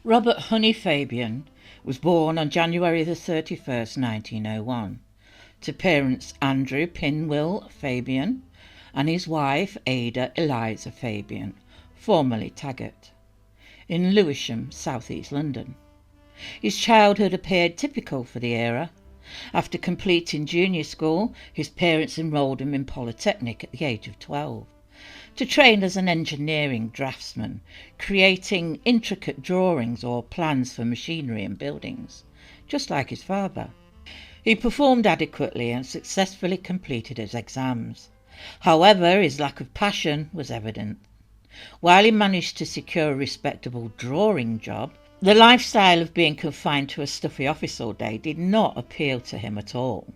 Robert Honey Fabian was born on January the 31st, 1901, to parents Andrew Pinwill Fabian and his wife Ada Eliza Fabian, formerly Taggart, in Lewisham, south east London. His childhood appeared typical for the era. After completing junior school, his parents enrolled him in Polytechnic at the age of 12, to train as an engineering draftsman, creating intricate drawings or plans for machinery and buildings, just like his father. He performed adequately and successfully completed his exams. However, his lack of passion was evident. While he managed to secure a respectable drawing job, the lifestyle of being confined to a stuffy office all day did not appeal to him at all.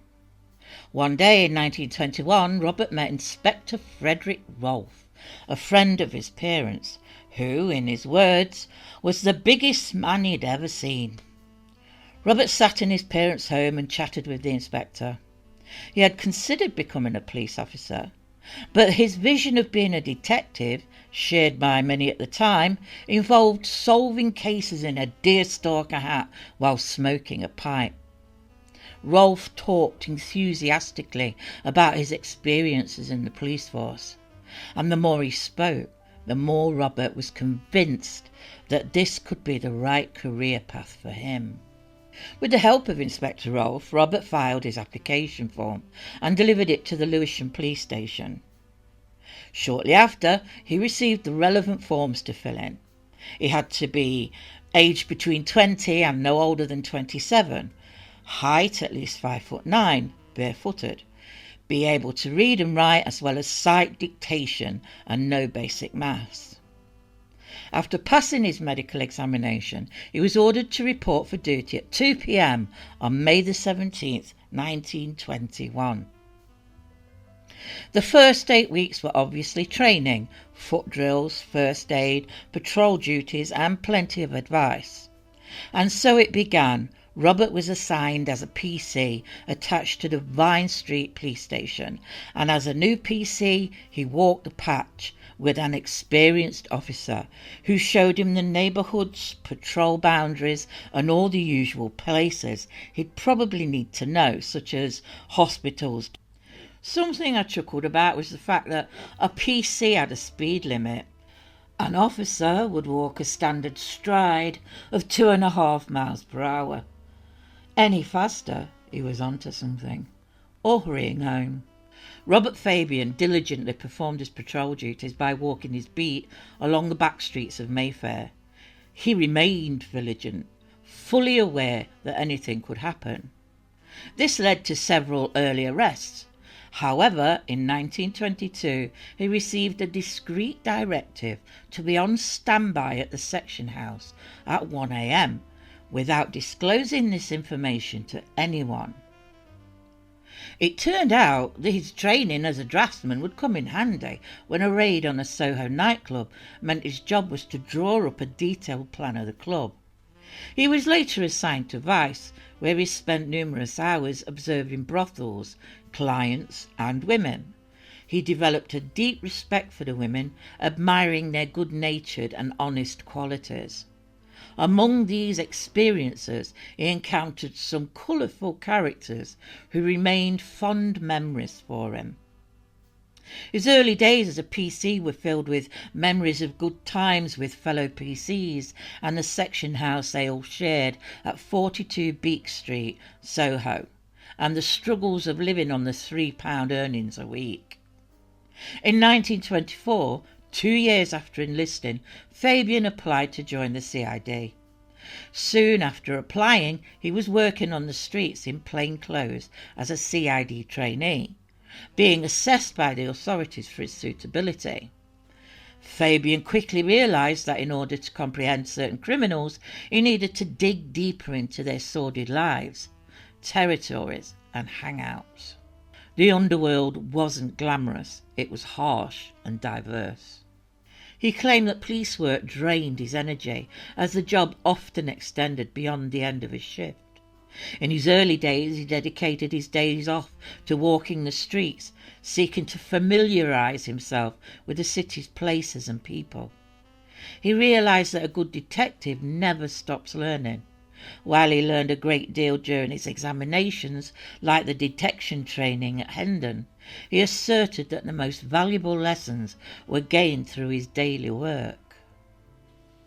One day in 1921, Robert met Inspector Frederick Rolfe, a friend of his parents, who, in his words, was the biggest man he'd ever seen. Robert sat in his parents' home and chatted with the inspector. He had considered becoming a police officer, but his vision of being a detective, shared by many at the time, involved solving cases in a deerstalker hat while smoking a pipe. Rolfe talked enthusiastically about his experiences in the police force, and the more he spoke, the more Robert was convinced that this could be the right career path for him. With the help of Inspector Rolfe, Robert filed his application form and delivered it to the Lewisham police station. Shortly after, he received the relevant forms to fill in. He had to be aged between 20 and no older than 27, height at least 5'9", barefooted, be able to read and write as well as sight dictation, and no basic maths. After passing his medical examination, he was ordered to report for duty at 2 p.m. on May the 17th, 1921. The first 8 weeks were obviously training, foot drills, first aid, patrol duties, and plenty of advice. And so it began. Robert was assigned as a PC attached to the Vine Street police station, and as a new PC he walked the patch with an experienced officer who showed him the neighbourhoods, patrol boundaries, and all the usual places he'd probably need to know, such as hospitals. Something I chuckled about was the fact that a PC had a speed limit. An officer would walk a standard stride of 2.5 miles per hour. Any faster, he was onto something, or hurrying home. Robert Fabian diligently performed his patrol duties by walking his beat along the back streets of Mayfair. He remained vigilant, fully aware that anything could happen. This led to several early arrests. However, in 1922, he received a discreet directive to be on standby at the section house at 1 a.m, without disclosing this information to anyone. It turned out that his training as a draftsman would come in handy when a raid on a Soho nightclub meant his job was to draw up a detailed plan of the club. He was later assigned to Vice, where he spent numerous hours observing brothels, clients and women. He developed a deep respect for the women, admiring their good-natured and honest qualities. Among these experiences he encountered some colourful characters who remained fond memories for him. His early days as a PC were filled with memories of good times with fellow PCs and the section house they all shared at 42 Beak Street, Soho, and the struggles of living on the £3 earnings a week. In 1924, 2 years after enlisting, Fabian applied to join the CID. Soon after applying, he was working on the streets in plain clothes as a CID trainee, being assessed by the authorities for his suitability. Fabian quickly realised that in order to comprehend certain criminals, he needed to dig deeper into their sordid lives, territories and hangouts. The underworld wasn't glamorous, it was harsh and diverse. He claimed that police work drained his energy, as the job often extended beyond the end of his shift. In his early days, he dedicated his days off to walking the streets, seeking to familiarise himself with the city's places and people. He realised that a good detective never stops learning. While he learned a great deal during his examinations, like the detection training at Hendon, he asserted that the most valuable lessons were gained through his daily work.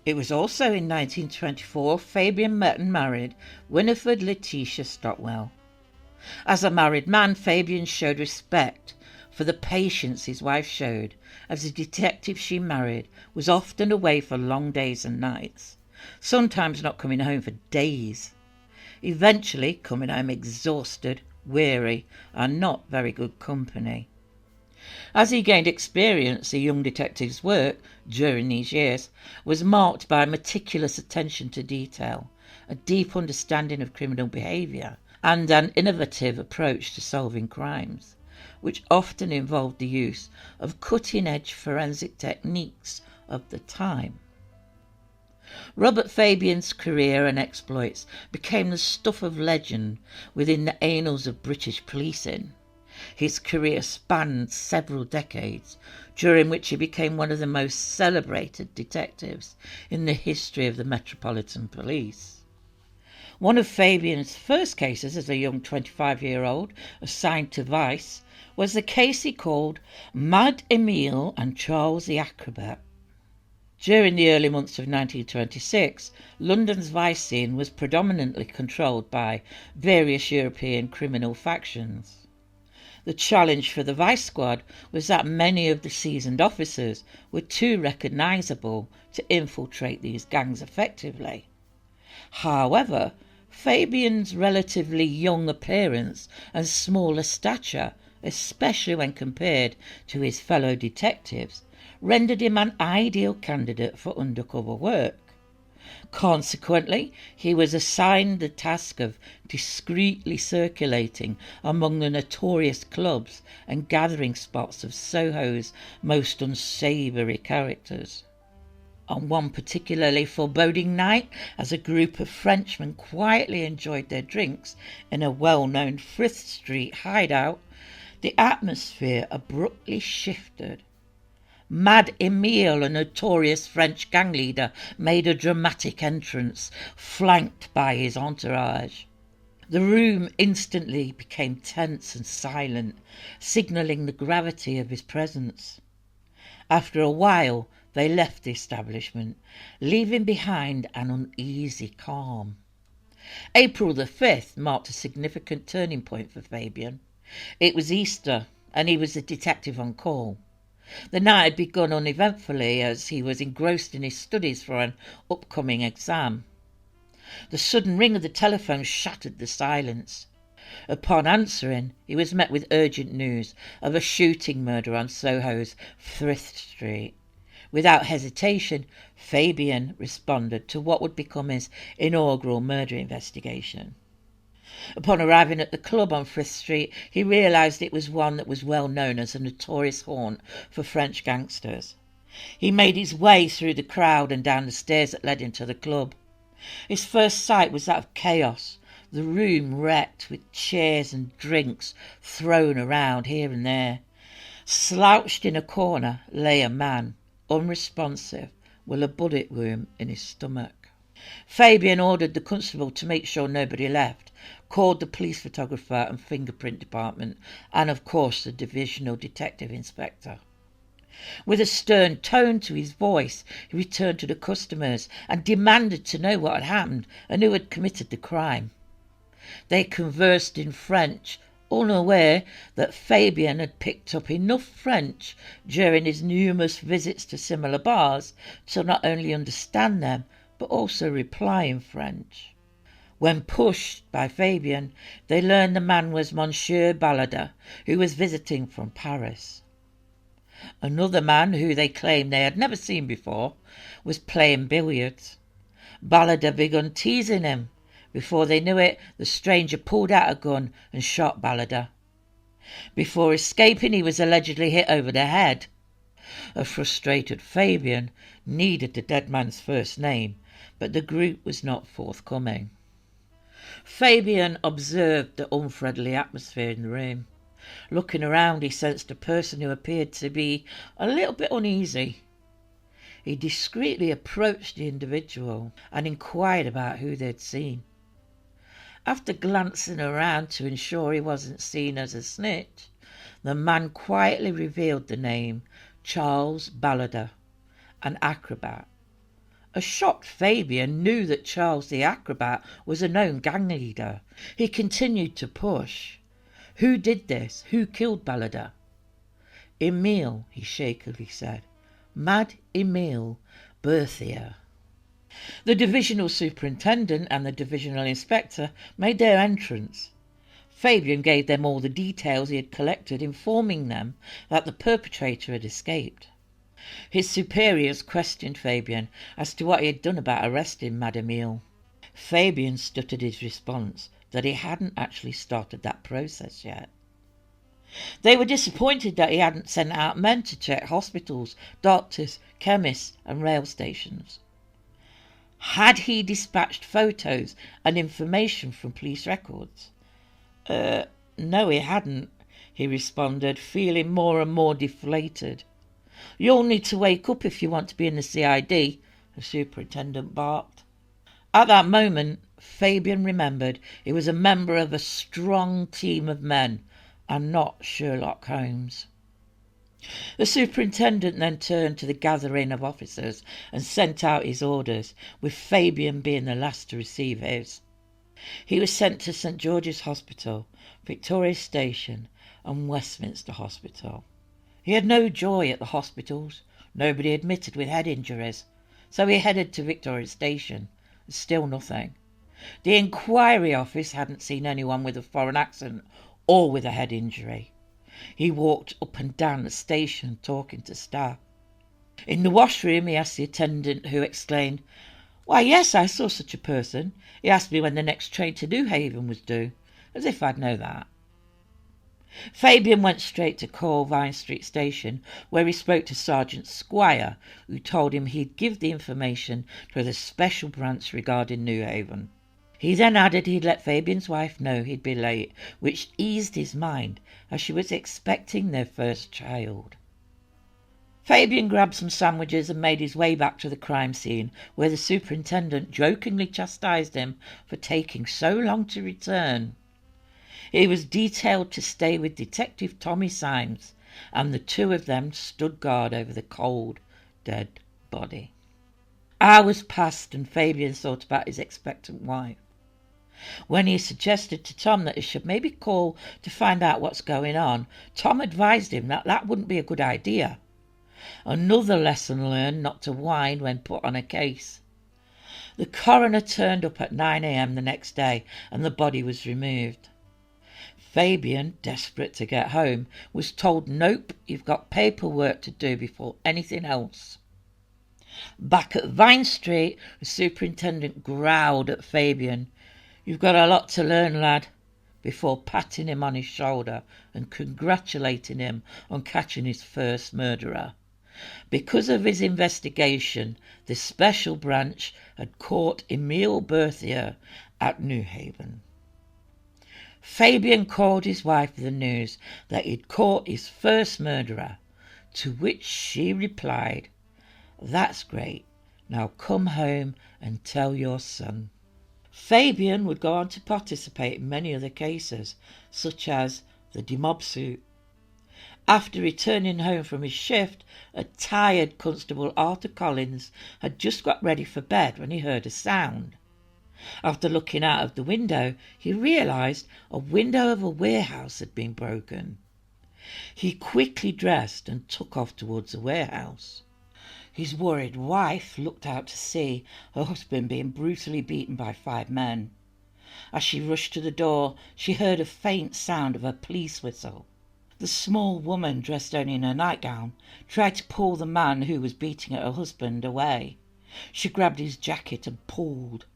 It was also in 1924 Fabian met and married Winifred Letitia Stockwell. As a married man, Fabian showed respect for the patience his wife showed, as the detective she married was often away for long days and nights, sometimes not coming home for days, eventually coming home exhausted, weary, and not very good company. As he gained experience, the young detective's work during these years was marked by meticulous attention to detail, a deep understanding of criminal behaviour, and an innovative approach to solving crimes, which often involved the use of cutting-edge forensic techniques of the time. Robert Fabian's career and exploits became the stuff of legend within the annals of British policing. His career spanned several decades, during which he became one of the most celebrated detectives in the history of the Metropolitan Police. One of Fabian's first cases as a young 25-year-old assigned to Vice was the case he called Mad Emil and Charles the Acrobat. During the early months of 1926, London's vice scene was predominantly controlled by various European criminal factions. The challenge for the vice squad was that many of the seasoned officers were too recognisable to infiltrate these gangs effectively. However, Fabian's relatively young appearance and smaller stature, especially when compared to his fellow detectives, rendered him an ideal candidate for undercover work. Consequently, he was assigned the task of discreetly circulating among the notorious clubs and gathering spots of Soho's most unsavoury characters. On one particularly foreboding night, as a group of Frenchmen quietly enjoyed their drinks in a well-known Frith Street hideout, the atmosphere abruptly shifted. Mad Emil, a notorious French gang leader, made a dramatic entrance, flanked by his entourage. The room instantly became tense and silent, signalling the gravity of his presence. After a while, they left the establishment, leaving behind an uneasy calm. April the 5th marked a significant turning point for Fabian. It was Easter, and he was the detective on call. The night had begun uneventfully, as he was engrossed in his studies for an upcoming exam. The sudden ring of the telephone shattered the silence. Upon answering, he was met with urgent news of a shooting murder on Soho's Frith Street. Without hesitation, Fabian responded to what would become his inaugural murder investigation. Upon arriving at the club on Frith Street, he realised it was one that was well known as a notorious haunt for French gangsters. He made his way through the crowd and down the stairs that led into the club. His first sight was that of chaos, the room wrecked with chairs and drinks thrown around here and there. Slouched in a corner lay a man, unresponsive, with a bullet wound in his stomach. Fabian ordered the constable to make sure nobody left, called the police photographer and fingerprint department, and of course the divisional detective inspector. With a stern tone to his voice, he returned to the customers and demanded to know what had happened and who had committed the crime. They conversed in French, unaware that Fabian had picked up enough French during his numerous visits to similar bars to not only understand them, but also reply in French. When pushed by Fabian, they learned the man was Monsieur Ballader, who was visiting from Paris. Another man, who they claimed they had never seen before, was playing billiards. Ballader began teasing him. Before they knew it, the stranger pulled out a gun and shot Ballader. Before escaping, he was allegedly hit over the head. A frustrated Fabian needed the dead man's first name, but the group was not forthcoming. Fabian observed the unfriendly atmosphere in the room. Looking around, he sensed a person who appeared to be a little bit uneasy. he discreetly approached the individual and inquired about who they'd seen. After glancing around to ensure he wasn't seen as a snitch, the man quietly revealed the name Charles Ballader, an acrobat. A shocked Fabian knew that Charles the acrobat was a known gang leader. He continued to push. Who did this? Who killed Ballader? Emil, he shakily said. Mad Emil Berthier. The divisional superintendent and the divisional inspector made their entrance. Fabian gave them all the details he had collected, informing them that the perpetrator had escaped. His superiors questioned Fabian as to what he had done about arresting Mad Emil. Fabian stuttered his response that he hadn't actually started that process yet. They were disappointed that he hadn't sent out men to check hospitals, doctors, chemists and rail stations. Had he dispatched photos and information from police records? No, he hadn't, he responded, feeling more and more deflated. You'll need to wake up if you want to be in the CID, the superintendent barked. At that moment, Fabian remembered he was a member of a strong team of men and not Sherlock Holmes. The superintendent then turned to the gathering of officers and sent out his orders, with Fabian being the last to receive his. He was sent to St George's Hospital, Victoria Station and Westminster Hospital. He had no joy at the hospitals, nobody admitted with head injuries, so he headed to Victoria Station. Still nothing. The inquiry office hadn't seen anyone with a foreign accent or with a head injury. He walked up and down the station talking to staff. In the washroom he asked the attendant, who exclaimed, "Why, yes, I saw such a person. He asked me when the next train to New Haven was due, as if I'd know that." Fabian went straight to Colvine Street Station, where he spoke to Sergeant Squire, who told him he'd give the information to the special branch regarding New Haven. He then added he'd let Fabian's wife know he'd be late, which eased his mind, as she was expecting their first child. Fabian grabbed some sandwiches and made his way back to the crime scene, where the superintendent jokingly chastised him for taking so long to return. He was detailed to stay with Detective Tommy Symes, and the two of them stood guard over the cold, dead body. Hours passed and Fabian thought about his expectant wife. When he suggested to Tom that he should maybe call to find out what's going on, Tom advised him that that wouldn't be a good idea. Another lesson learned not to whine when put on a case. The coroner turned up at 9 a.m. the next day and the body was removed. Fabian, desperate to get home, was told, "Nope, you've got paperwork to do before anything else." Back at Vine Street, the superintendent growled at Fabian, "You've got a lot to learn, lad," before patting him on his shoulder and congratulating him on catching his first murderer. Because of his investigation, the special branch had caught Emil Berthier at New Haven. Fabian called his wife with the news that he'd caught his first murderer, to which she replied, "That's great. Now come home and tell your son." Fabian would go on to participate in many other cases, such as the Demob suit. After returning home from his shift, a tired Constable Arthur Collins had just got ready for bed when he heard a sound. After looking out of the window, he realised a window of a warehouse had been broken. He quickly dressed and took off towards the warehouse. His worried wife looked out to see her husband being brutally beaten by 5 men. As she rushed to the door, she heard a faint sound of a police whistle. The small woman, dressed only in her nightgown, tried to pull the man who was beating at her husband away. She grabbed his jacket and pulled.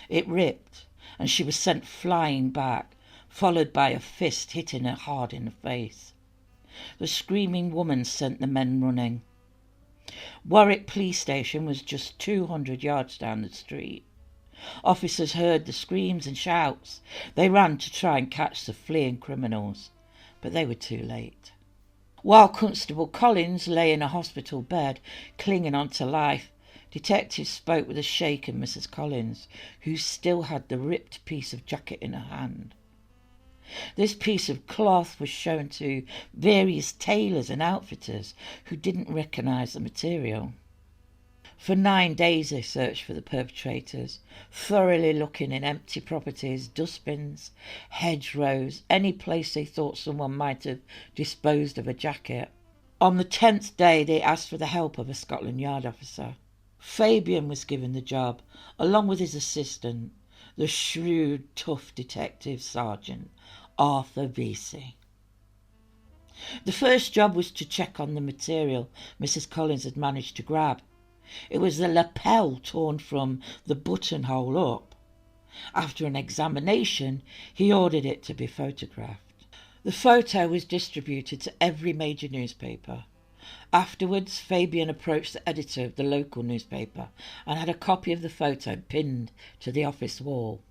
It ripped, and she was sent flying back, followed by a fist hitting her hard in the face. The screaming woman sent the men running. Warwick Police Station was just 200 yards down the street. Officers heard the screams and shouts. They ran to try and catch the fleeing criminals, but they were too late. While Constable Collins lay in a hospital bed, clinging on to life, detectives spoke with a shaken Mrs. Collins, who still had the ripped piece of jacket in her hand. This piece of cloth was shown to various tailors and outfitters who didn't recognise the material. For 9 days they searched for the perpetrators, thoroughly looking in empty properties, dustbins, hedgerows, any place they thought someone might have disposed of a jacket. On the 10th day they asked for the help of a Scotland Yard officer. Fabian was given the job, along with his assistant, the shrewd, tough detective sergeant, Arthur Vesey. The first job was to check on the material Mrs. Collins had managed to grab. It was the lapel torn from the buttonhole up. After an examination, he ordered it to be photographed. The photo was distributed to every major newspaper. Afterwards, Fabian approached the editor of the local newspaper and had a copy of the photo pinned to the office wall.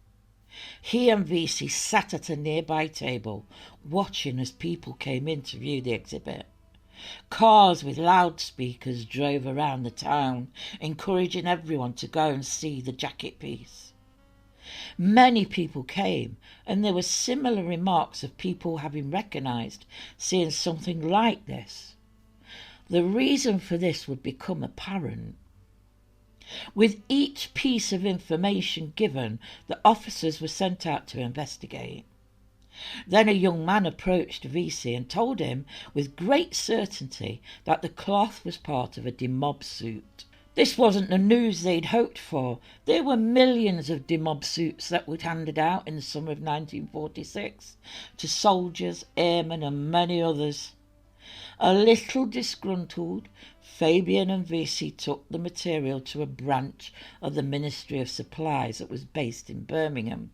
He and Vesey sat at a nearby table, watching as people came in to view the exhibit. Cars with loudspeakers drove around the town, encouraging everyone to go and see the jacket piece. Many people came, and there were similar remarks of people having recognised seeing something like this. The reason for this would become apparent. With each piece of information given, the officers were sent out to investigate. Then a young man approached Vesey and told him with great certainty that the cloth was part of a Demob suit. This wasn't the news they'd hoped for. There were millions of Demob suits that were handed out in the summer of 1946 to soldiers, airmen and many others. A little disgruntled, Fabian and Vesey took the material to a branch of the Ministry of Supplies that was based in Birmingham.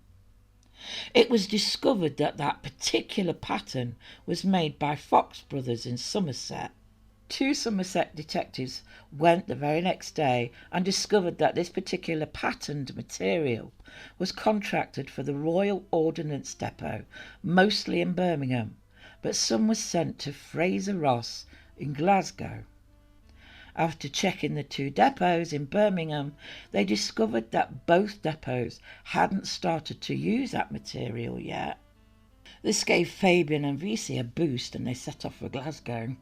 It was discovered that that particular pattern was made by Fox Brothers in Somerset. 2 Somerset detectives went the very next day and discovered that this particular patterned material was contracted for the Royal Ordnance Depot, mostly in Birmingham, but some was sent to Fraser Ross in Glasgow. After checking the 2 depots in Birmingham, they discovered that both depots hadn't started to use that material yet. This gave Fabian and Vesey a boost and they set off for Glasgow.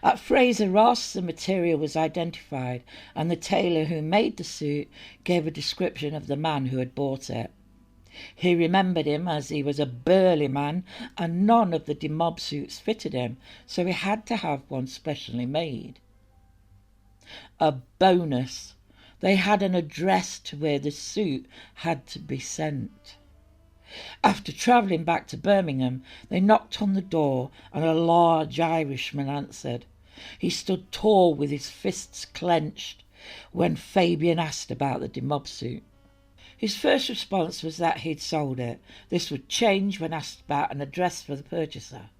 At Fraser Ross, the material was identified and the tailor who made the suit gave a description of the man who had bought it. He remembered him as he was a burly man and none of the Demob suits fitted him, so he had to have one specially made. A bonus, they had an address to where the suit had to be sent. After travelling back to Birmingham, they knocked on the door and a large Irishman answered. He stood tall with his fists clenched when Fabian asked about the Demob suit. His first response was that he'd sold it. This would change when asked about an address for the purchaser.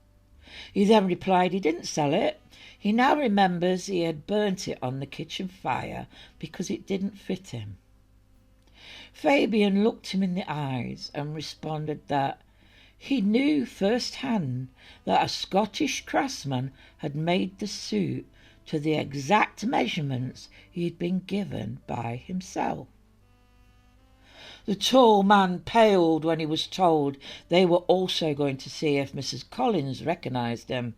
He then replied he didn't sell it. He now remembers he had burnt it on the kitchen fire because it didn't fit him. Fabian looked him in the eyes and responded that he knew first-hand that a Scottish craftsman had made the suit to the exact measurements he had been given by himself. The tall man paled when he was told they were also going to see if Mrs. Collins recognised him.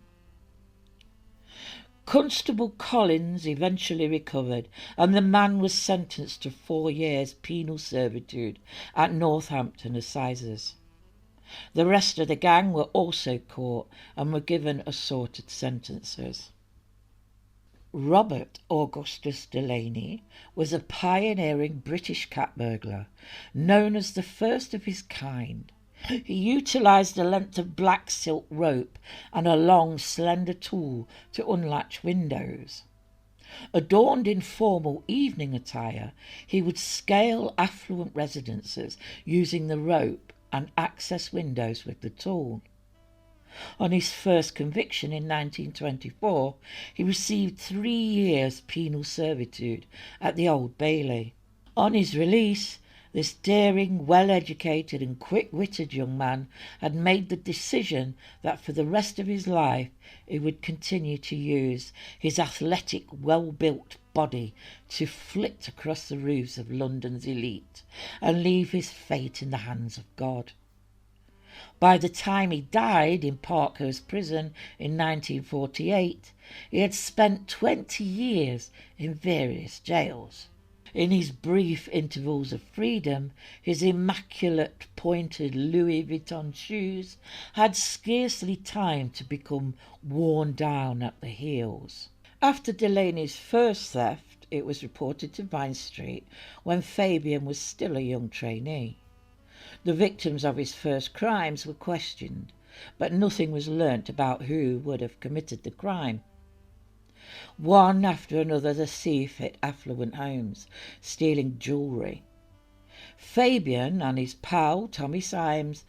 Constable Collins eventually recovered, and the man was sentenced to 4 years penal servitude at Northampton Assizes. The rest of the gang were also caught and were given assorted sentences. Robert Augustus Delaney was a pioneering British cat burglar, known as the first of his kind. He utilised a length of black silk rope and a long, slender tool to unlatch windows. Adorned in formal evening attire, he would scale affluent residences using the rope and access windows with the tool. On his first conviction in 1924, he received 3 years penal servitude at the Old Bailey. On his release, This daring, well-educated and quick-witted young man had made the decision that for the rest of his life he would continue to use his athletic, well-built body to flit across the roofs of London's elite and leave his fate in the hands of God. By the time he died in Parkhurst Prison in 1948, he had spent 20 years in various jails. In his brief intervals of freedom, his immaculate pointed Louis Vuitton shoes had scarcely time to become worn down at the heels. After Delaney's first theft, it was reported to Vine Street when Fabian was still a young trainee. The victims of his first crimes were questioned, but nothing was learnt about who would have committed the crime. One after another the thief hit affluent homes, stealing jewellery. Fabian and his pal Tommy Symes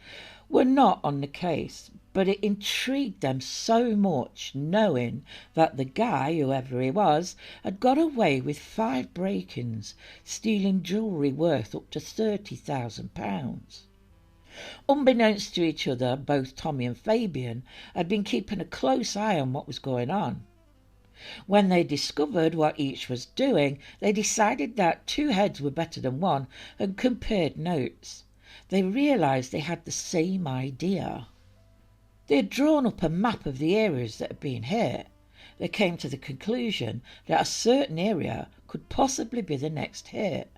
were not on the case, but it intrigued them so much knowing that the guy, whoever he was, had got away with 5 break-ins, stealing jewellery worth up to £30,000. Unbeknownst to each other, both Tommy and Fabian had been keeping a close eye on what was going on. When they discovered what each was doing, they decided that 2 heads were better than one and compared notes. They realised they had the same idea. They had drawn up a map of the areas that had been hit. They came to the conclusion that a certain area could possibly be the next hit,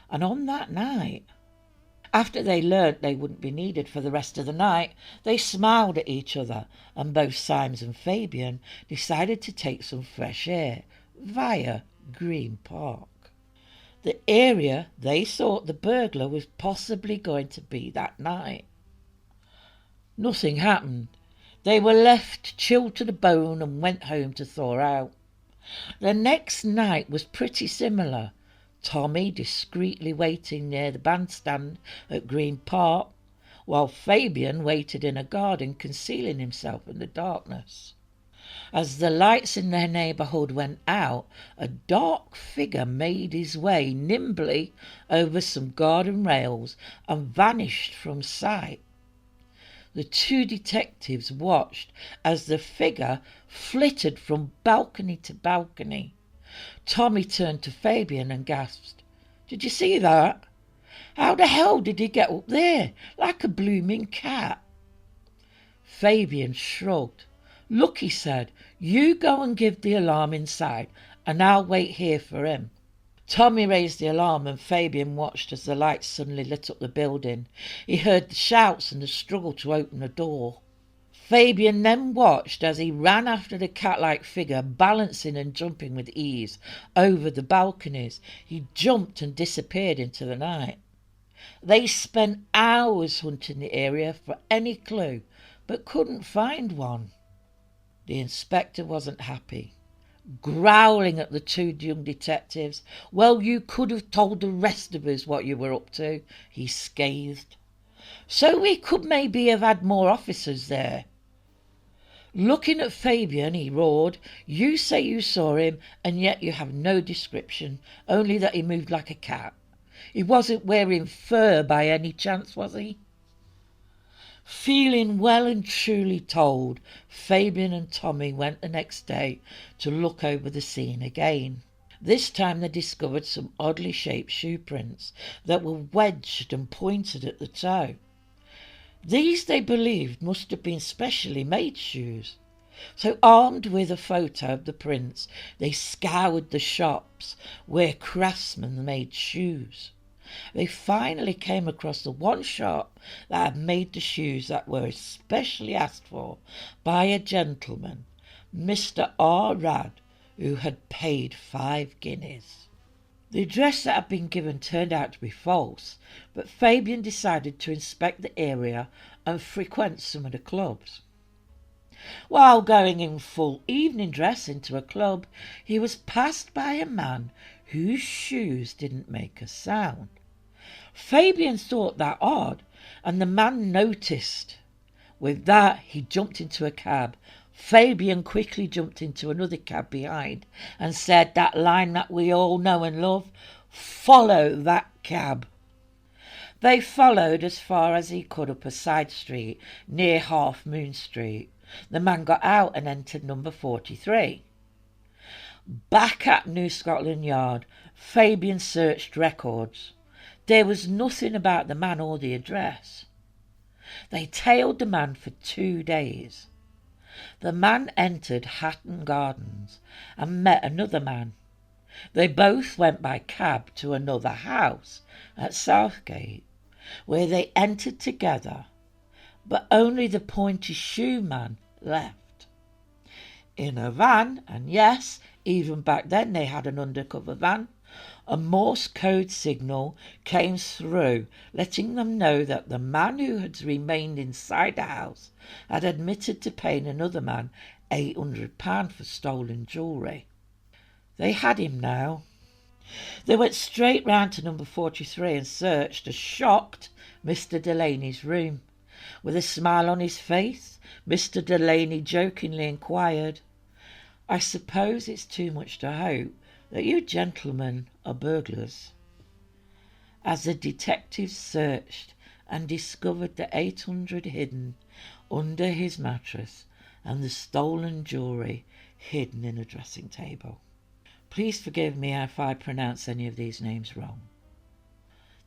and on that night, after they learnt they wouldn't be needed for the rest of the night, they smiled at each other, and both Symes and Fabian decided to take some fresh air via Green Park. The area they thought the burglar was possibly going to be that night. Nothing happened. They were left chilled to the bone and went home to thaw out. The next night was pretty similar. Tommy discreetly waiting near the bandstand at Green Park, while Fabian waited in a garden concealing himself in the darkness. As the lights in their neighbourhood went out, a dark figure made his way nimbly over some garden rails and vanished from sight. The 2 detectives watched as the figure flitted from balcony to balcony. Tommy turned to Fabian and gasped, "Did you see that? How the hell did he get up there, like a blooming cat?" Fabian shrugged. "Look," he said, "you go and give the alarm inside, and I'll wait here for him." Tommy raised the alarm and Fabian watched as the lights suddenly lit up the building. He heard the shouts and the struggle to open the door. Fabian then watched as he ran after the cat-like figure, balancing and jumping with ease over the balconies. He jumped and disappeared into the night. They spent hours hunting the area for any clue, but couldn't find one. The inspector wasn't happy. Growling at the 2 young detectives, "Well, you could have told the rest of us what you were up to," he scathed. "So we could maybe have had more officers there." Looking at Fabian, he roared, "You say you saw him, and yet you have no description, only that he moved like a cat. He wasn't wearing fur by any chance, was he?" Feeling well and truly told, Fabian and Tommy went the next day to look over the scene again. This time they discovered some oddly shaped shoe prints that were wedged and pointed at the toe. These, they believed, must have been specially made shoes. So, armed with a photo of the prints, they scoured the shops where craftsmen made shoes. They finally came across the one shop that had made the shoes that were especially asked for by a gentleman, Mr. R. Radd, who had paid 5 guineas. The address that had been given turned out to be false, but Fabian decided to inspect the area and frequent some of the clubs. While going in full evening dress into a club, he was passed by a man whose shoes didn't make a sound. Fabian thought that odd, and the man noticed. With that, he jumped into a cab. Fabian quickly jumped into another cab behind and said that line that we all know and love, "Follow that cab." They followed as far as he could up a side street near Half Moon Street. The man got out and entered number 43. Back at New Scotland Yard, Fabian searched records. There was nothing about the man or the address. They tailed the man for 2 days. The man entered Hatton Gardens and met another man. They both went by cab to another house at Southgate, where they entered together, but only the pointy shoe man left. In a van, and yes, even back then they had an undercover van, a Morse code signal came through, letting them know that the man who had remained inside the house had admitted to paying another man £800 for stolen jewellery. They had him now. They went straight round to number 43 and searched a shocked Mr. Delaney's room. With a smile on his face, Mr. Delaney jokingly inquired, "I suppose it's too much to hope that you gentlemen are burglars?" As the detectives searched and discovered the 800 hidden under his mattress and the stolen jewellery hidden in a dressing table. Please forgive me if I pronounce any of these names wrong.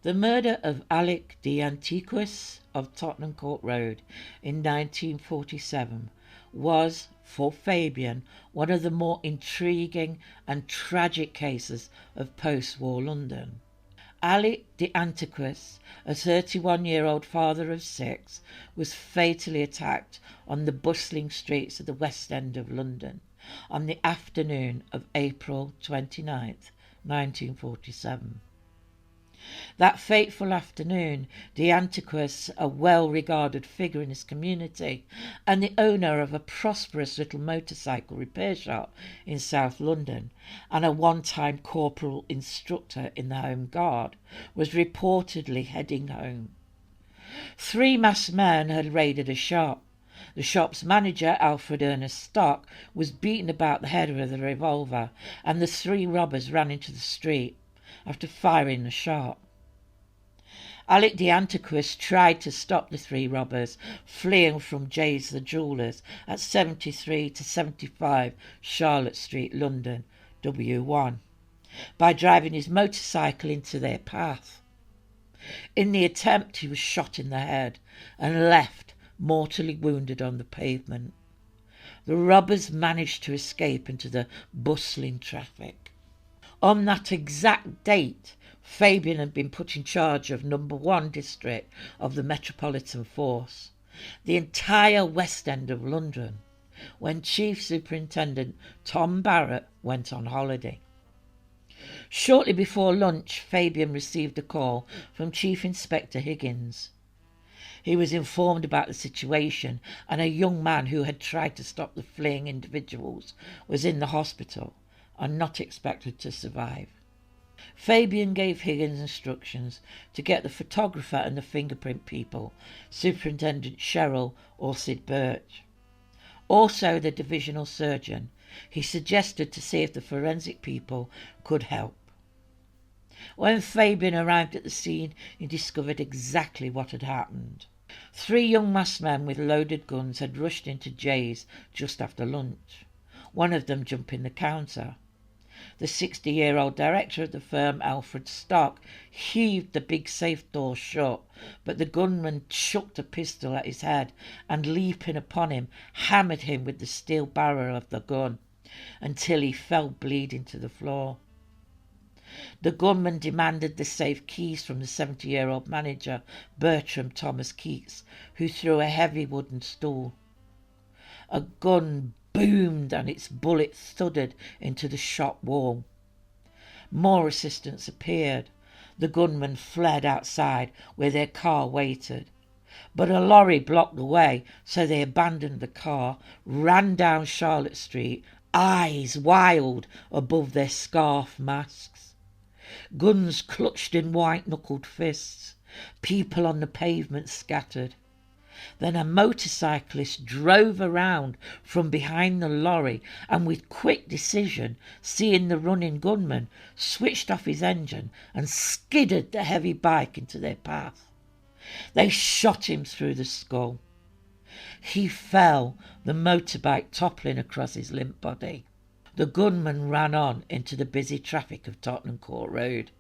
The murder of Alec the Antiquis of Tottenham Court Road in 1947 was, for Fabian, one of the more intriguing and tragic cases of post-war London. Alec the Antiquis, a 31-year-old father of 6, was fatally attacked on the bustling streets of the West End of London on the afternoon of April 29th, 1947. That fateful afternoon, the Antiquis, a well-regarded figure in his community and the owner of a prosperous little motorcycle repair shop in South London and a one-time corporal instructor in the Home Guard, was reportedly heading home. 3 masked men had raided a shop. The shop's manager, Alfred Ernest Stock, was beaten about the head with a revolver, and the 3 robbers ran into the street after firing the shot. Alec the Antiquis tried to stop the 3 robbers fleeing from Jay's the Jewellers at 73 to 75 Charlotte Street, London, W1, by driving his motorcycle into their path. In the attempt, he was shot in the head and left mortally wounded on the pavement. The robbers managed to escape into the bustling traffic. On that exact date, Fabian had been put in charge of number 1 district of the Metropolitan Force, the entire West End of London, when Chief Superintendent Tom Barrett went on holiday. Shortly before lunch, Fabian received a call from Chief Inspector Higgins. He was informed about the situation, and a young man who had tried to stop the fleeing individuals was in the hospital and not expected to survive. Fabian gave Higgins instructions to get the photographer and the fingerprint people, Superintendent Sherrill or Sid Birch. Also the divisional surgeon. He suggested to see if the forensic people could help. When Fabian arrived at the scene, he discovered exactly what had happened. 3 young masked men with loaded guns had rushed into Jay's just after lunch, one of them jumping the counter. The 60-year-old director of the firm, Alfred Stock, heaved the big safe door shut, but the gunman chucked a pistol at his head and, leaping upon him, hammered him with the steel barrel of the gun until he fell bleeding to the floor. The gunman demanded the safe keys from the 70-year-old manager, Bertram Thomas Keats, who threw a heavy wooden stool. A gun boomed and its bullet thudded into the shop wall. More assistants appeared. The gunmen fled outside where their car waited. But a lorry blocked the way, so they abandoned the car, ran down Charlotte Street, eyes wild above their scarf masks. Guns clutched in white-knuckled fists. People on the pavement scattered. Then a motorcyclist drove around from behind the lorry and with quick decision, seeing the running gunman, switched off his engine and skidded the heavy bike into their path. They shot him through the skull. He fell, the motorbike toppling across his limp body. The gunman ran on into the busy traffic of Tottenham Court Road.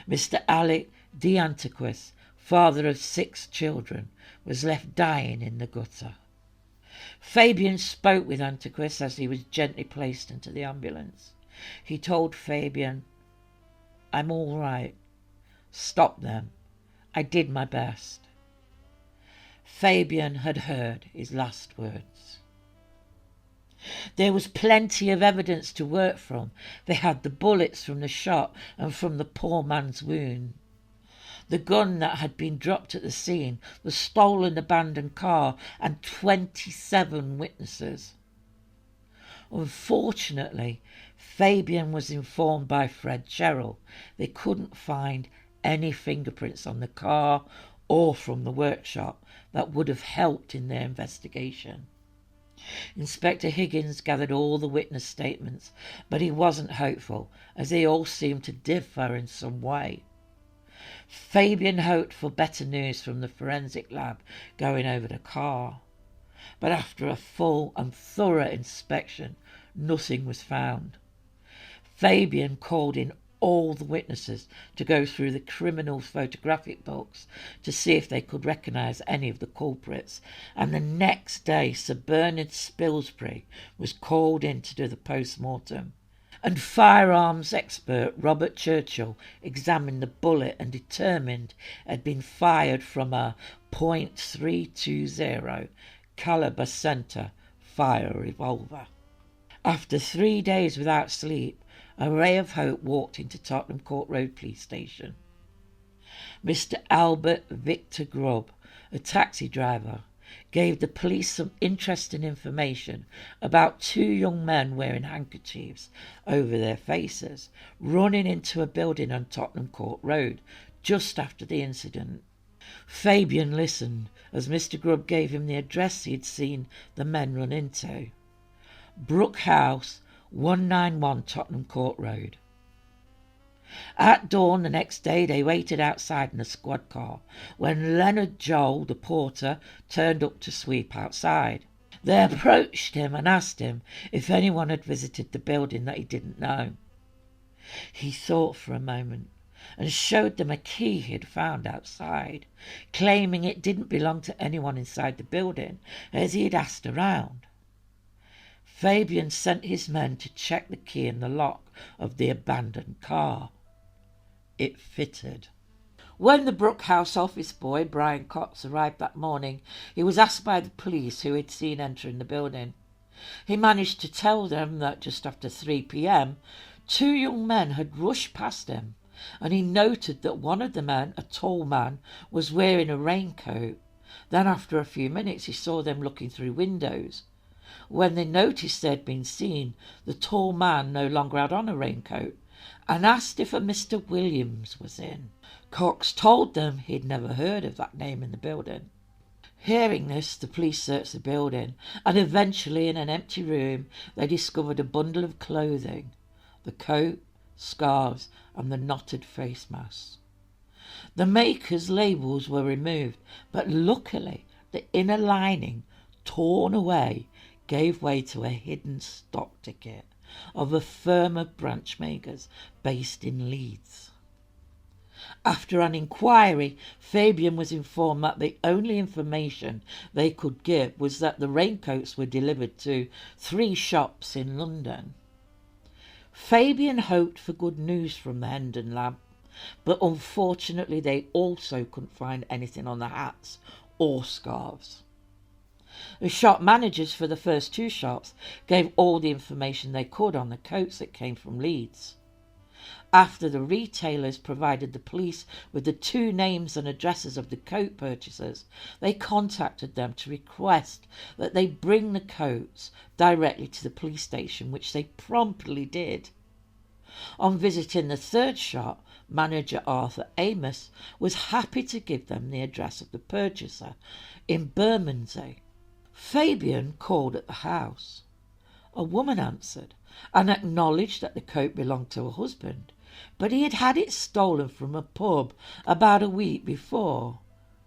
Mr. Alec the antiquis, father of 6 children, was left dying in the gutter. Fabian spoke with Antiquis as he was gently placed into the ambulance. He told Fabian, "I'm all right. Stop them. I did my best." Fabian had heard his last words. There was plenty of evidence to work from. They had the bullets from the shot and from the poor man's wound, the gun that had been dropped at the scene, the stolen abandoned car, and 27 witnesses. Unfortunately, Fabian was informed by Fred Sherrill they couldn't find any fingerprints on the car or from the workshop that would have helped in their investigation. Inspector Higgins gathered all the witness statements, but he wasn't hopeful, as they all seemed to differ in some way. Fabian hoped for better news from the forensic lab going over the car, but after a full and thorough inspection, nothing was found. Fabian called in all the witnesses to go through the criminal's photographic books to see if they could recognise any of the culprits, and the next day Sir Bernard Spilsbury was called in to do the post-mortem, and firearms expert Robert Churchill examined the bullet and determined it had been fired from a .320 calibre centre fire revolver. After 3 days without sleep, a ray of hope walked into Tottenham Court Road Police Station. Mr. Albert Victor Grubb, a taxi driver, gave the police some interesting information about 2 young men wearing handkerchiefs over their faces, running into a building on Tottenham Court Road just after the incident. Fabian listened as Mr. Grubb gave him the address he had seen the men run into. Brook House, 191 Tottenham Court Road. At dawn the next day they waited outside in a squad car when Leonard Joel, the porter, turned up to sweep outside. They approached him and asked him if anyone had visited the building that he didn't know. He thought for a moment and showed them a key he had found outside, claiming it didn't belong to anyone inside the building as he had asked around. Fabian sent his men to check the key in the lock of the abandoned car. It fitted. When the Brook House office boy, Brian Cox, arrived that morning, he was asked by the police who he'd seen entering the building. He managed to tell them that just after 3 p.m, 2 young men had rushed past him, and he noted that one of the men, a tall man, was wearing a raincoat. Then after a few minutes he saw them looking through windows. When they noticed they'd been seen, the tall man no longer had on a raincoat and asked if a Mr. Williams was in. Cox told them he'd never heard of that name in the building. Hearing this, the police searched the building, and eventually in an empty room they discovered a bundle of clothing, the coat, scarves and the knotted face masks. The makers' labels were removed, but luckily the inner lining, torn away, gave way to a hidden stock ticket of a firm of branch makers based in Leeds. After an inquiry, Fabian was informed that the only information they could give was that the raincoats were delivered to 3 shops in London. Fabian hoped for good news from the Hendon lab, but unfortunately they also couldn't find anything on the hats or scarves. The shop managers for the first 2 shops gave all the information they could on the coats that came from Leeds. After the retailers provided the police with the 2 names and addresses of the coat purchasers, they contacted them to request that they bring the coats directly to the police station, which they promptly did. On visiting the third shop, manager Arthur Amos was happy to give them the address of the purchaser in Bermondsey. Fabian called at the house. A woman answered and acknowledged that the coat belonged to her husband, but he had had it stolen from a pub about a week before,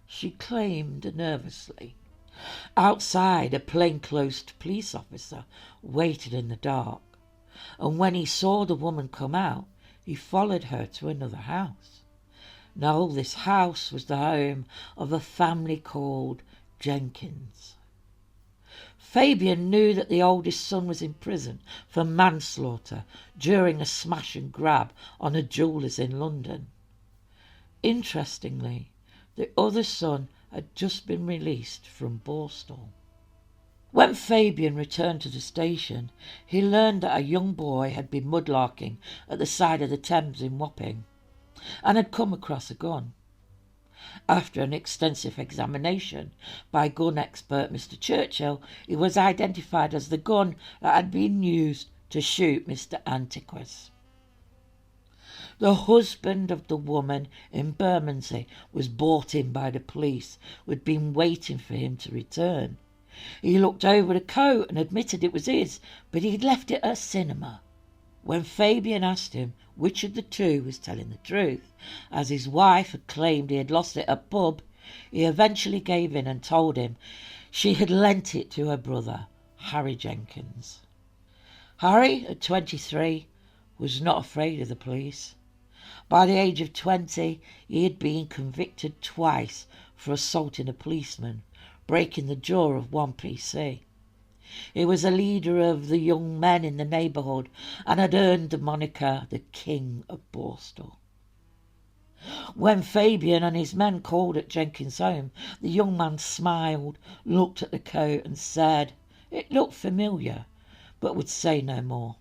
she claimed nervously. Outside, a plainclothes police officer waited in the dark, and when he saw the woman come out, he followed her to another house. Now this house was the home of a family called Jenkins. Fabian knew that the oldest son was in prison for manslaughter during a smash and grab on a jeweller's in London. Interestingly, the other son had just been released from Borstal. When Fabian returned to the station, he learned that a young boy had been mudlarking at the side of the Thames in Wapping and had come across a gun. After an extensive examination by gun expert Mr. Churchill, it was identified as the gun that had been used to shoot Mr. Antiquis. The husband of the woman in Bermondsey was brought in by the police, who had been waiting for him to return. He looked over the coat and admitted it was his, but he'd left it at a cinema. When Fabian asked him which of the two was telling the truth, as his wife had claimed he had lost it at a pub, he eventually gave in and told him she had lent it to her brother, Harry Jenkins. Harry, at 23, was not afraid of the police. By the age of 20, he had been convicted twice for assaulting a policeman, breaking the jaw of one PC. He was a leader of the young men in the neighbourhood and had earned the moniker the King of Borstal. When Fabian and his men called at Jenkins' home, the young man smiled, looked at the coat and said it looked familiar, but would say no more.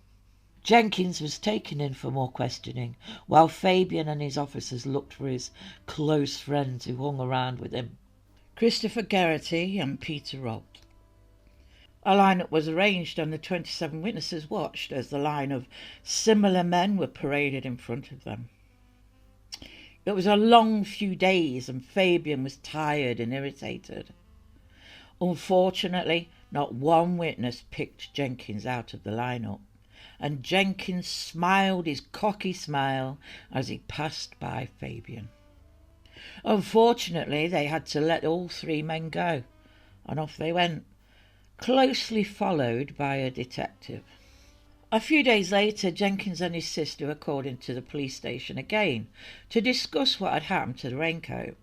Jenkins was taken in for more questioning, while Fabian and his officers looked for his close friends who hung around with him. Christopher Geraghty and Peter Robb. A line-up was arranged and the 27 witnesses watched as the line of similar men were paraded in front of them. It was a long few days and Fabian was tired and irritated. Unfortunately, not one witness picked Jenkins out of the line-up, and Jenkins smiled his cocky smile as he passed by Fabian. Unfortunately, they had to let all three men go, and off they went, closely followed by a detective. A few days later, Jenkins and his sister were called into the police station again to discuss what had happened to the raincoat.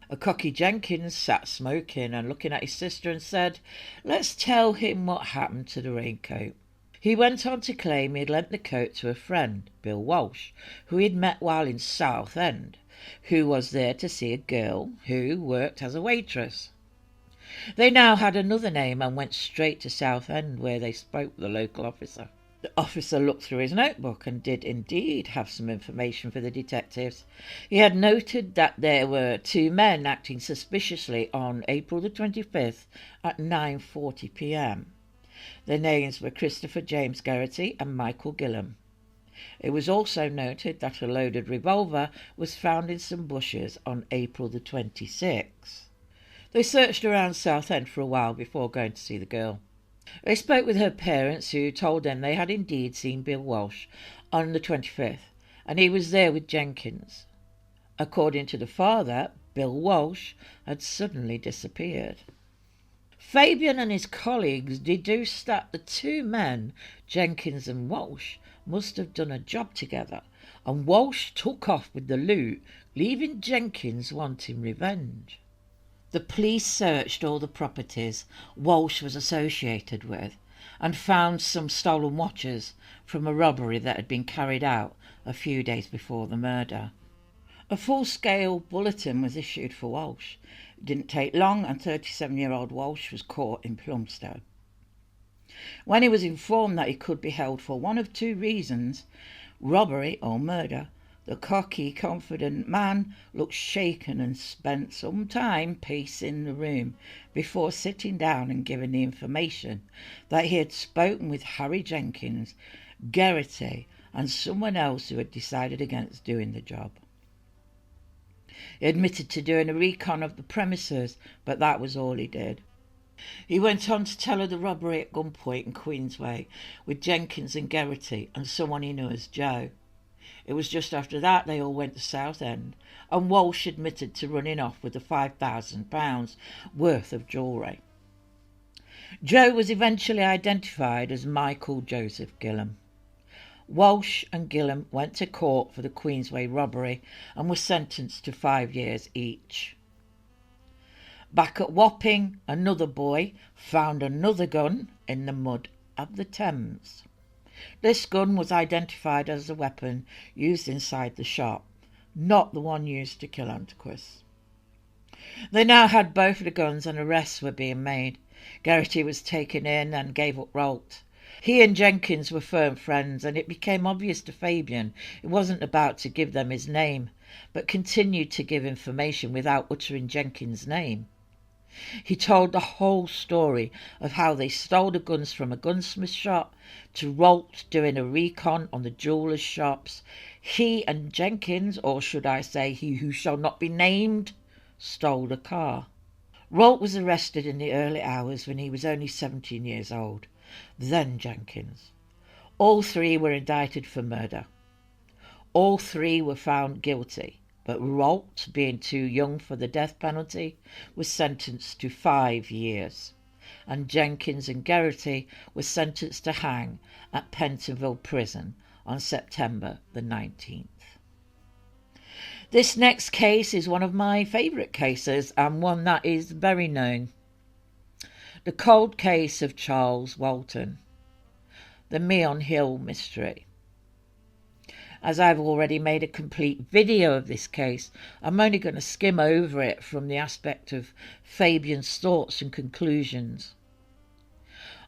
A cocky Jenkins sat smoking and looking at his sister and said, "Let's tell him what happened to the raincoat." He went on to claim he had lent the coat to a friend, Bill Walsh, who he had met while in Southend, who was there to see a girl who worked as a waitress. They now had another name and went straight to Southend, where they spoke with the local officer. The officer looked through his notebook and did indeed have some information for the detectives. He had noted that there were two men acting suspiciously on April the 25th at 9:40 p.m. Their names were Christopher James Geraghty and Michael Gillam. It was also noted that a loaded revolver was found in some bushes on April the 26th. They searched around Southend for a while before going to see the girl. They spoke with her parents, who told them they had indeed seen Bill Walsh on the 25th, and he was there with Jenkins. According to the father, Bill Walsh had suddenly disappeared. Fabian and his colleagues deduced that the two men, Jenkins and Walsh, must have done a job together, and Walsh took off with the loot, leaving Jenkins wanting revenge. The police searched all the properties Walsh was associated with and found some stolen watches from a robbery that had been carried out a few days before the murder. A full-scale bulletin was issued for Walsh. It didn't take long and 37-year-old Walsh was caught in Plumstead. When he was informed that he could be held for one of two reasons, robbery or murder, the cocky, confident man looked shaken and spent some time pacing the room before sitting down and giving the information that he had spoken with Harry Jenkins, Geraghty and someone else who had decided against doing the job. He admitted to doing a recon of the premises, but that was all he did. He went on to tell of the robbery at gunpoint in Queensway with Jenkins and Geraghty and someone he knew as Joe. It was just after that they all went to Southend, and Walsh admitted to running off with the £5,000 worth of jewellery. Joe was eventually identified as Michael Joseph Gillam. Walsh and Gillam went to court for the Queensway robbery and were sentenced to 5 years each. Back at Wapping, another boy found another gun in the mud of the Thames. This gun was identified as a weapon used inside the shop, not the one used to kill antiquis. They now had both the guns and arrests were being made. Geraghty was taken in and gave up Rolt. He and Jenkins were firm friends, and it became obvious to Fabian he wasn't about to give them his name, but continued to give information without uttering Jenkins' name. He told the whole story of how they stole the guns from a gunsmith shop, to Rolt doing a recon on the jewellers' shops. He and Jenkins, or should I say he who shall not be named, stole the car. Rolt was arrested in the early hours when he was only 17 years old. Then Jenkins. All three were indicted for murder. All three were found guilty, but Rolt, being too young for the death penalty, was sentenced to 5 years, and Jenkins and Geraghty were sentenced to hang at Pentonville Prison on September the 19th. This next case is one of my favourite cases, and one that is very known. The cold case of Charles Walton, the Meon Hill mystery. As I've already made a complete video of this case, I'm only going to skim over it from the aspect of Fabian's thoughts and conclusions.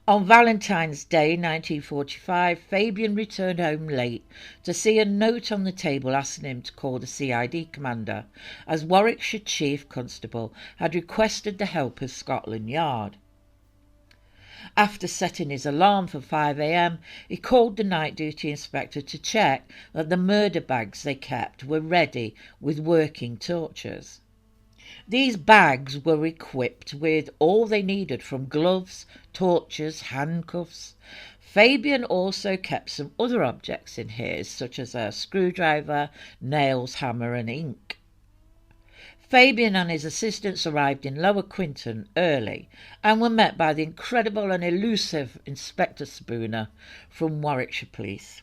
On Valentine's Day 1945, Fabian returned home late to see a note on the table asking him to call the CID commander, as Warwickshire Chief Constable had requested the help of Scotland Yard. After setting his alarm for 5 a.m, he called the night duty inspector to check that the murder bags they kept were ready with working torches. These bags were equipped with all they needed, from gloves, torches, handcuffs. Fabian also kept some other objects in his, such as a screwdriver, nails, hammer and ink. Fabian and his assistants arrived in Lower Quinton early and were met by the incredible and elusive Inspector Spooner from Warwickshire Police.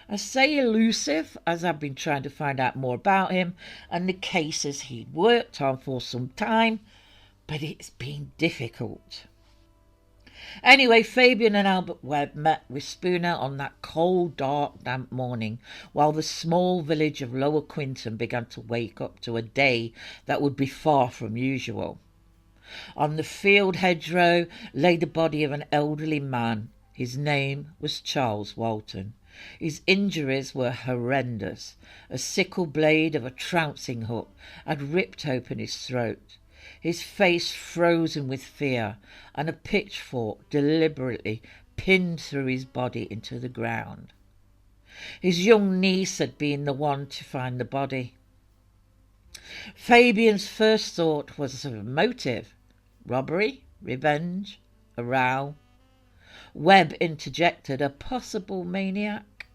I say elusive as I've been trying to find out more about him and the cases he'd worked on for some time, but it's been difficult. Anyway, Fabian and Albert Webb met with Spooner on that cold, dark, damp morning, while the small village of Lower Quinton began to wake up to a day that would be far from usual. On the field hedgerow lay the body of an elderly man. His name was Charles Walton. His injuries were horrendous. A sickle blade of a trouncing hook had ripped open his throat, his face frozen with fear, and a pitchfork deliberately pinned through his body into the ground. His young niece had been the one to find the body. Fabian's first thought was of a motive. Robbery? Revenge? A row? Webb interjected a possible maniac.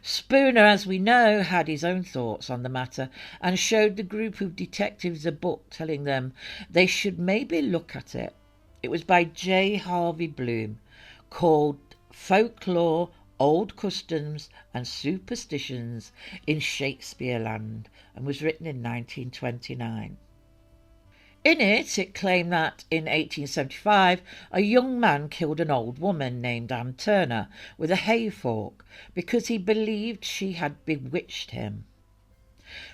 Spooner, as we know, had his own thoughts on the matter and showed the group of detectives a book telling them they should maybe look at it. It was by J. Harvey Bloom, called Folklore, Old Customs and Superstitions in Shakespeareland, and was written in 1929. In it claimed that in 1875 a young man killed an old woman named Anne Turner with a hay fork because he believed she had bewitched him.